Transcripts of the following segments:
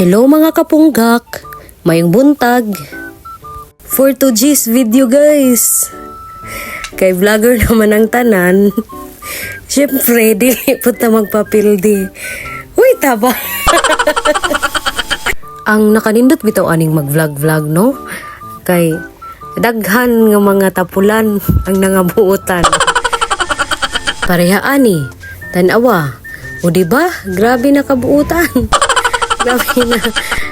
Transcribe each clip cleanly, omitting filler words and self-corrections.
Hello mga kapunggak, mayong buntag. For today's video guys, kay vlogger naman ang tanan. Siyempre, dili po ta magpapildi. Uy, taba! Ang nakanindot bitaw aning mag-vlog no? Kay daghan nga mga tapulan ang nangabuutan. Pareha ani, tanawa. O diba? Grabe na kabuutan. Grabe na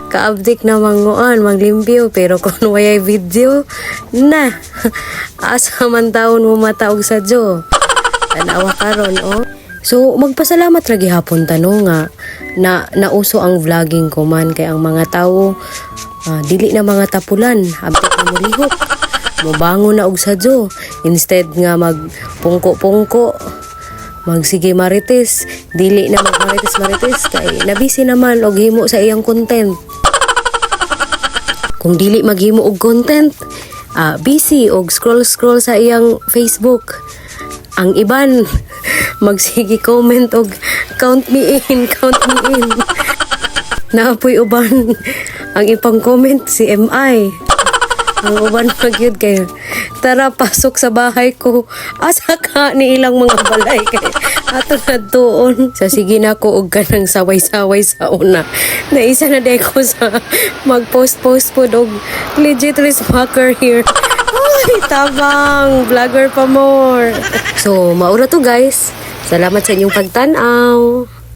kaabdik na manguan, maglimpyo. Pero kung wayay video, na. Asa man taon mo mataog sa Diyo. Tanawa karon oh. So, magpasalamat ra gihapon tano nga na nauso ang vlogging ko man kay ang mga tao dili na mga tapulan, abtik na mulihok. Mobango na og sadyo instead nga magpungko-pungko. Magsige marites, dili na magmarites-marites kay nabisi naman og himo sa iyang content. Kung dili maghimo og content, busy og scroll sa iyang Facebook. Ang iban magsige comment og count me in. Naapoy uban ang ipang comment si MI. Ang uban magyud kay tara pasok sa bahay ko. Asa ka ni ilang mga balay kay ato nadtuon. Sa sige na ko og kanang saway-saway sa una. Naisa na day ko sa mag-post pod og legit rismaker here. Ay, tabang vlogger pa more. So, maura to guys. Salamat sa inyong pagtanaw.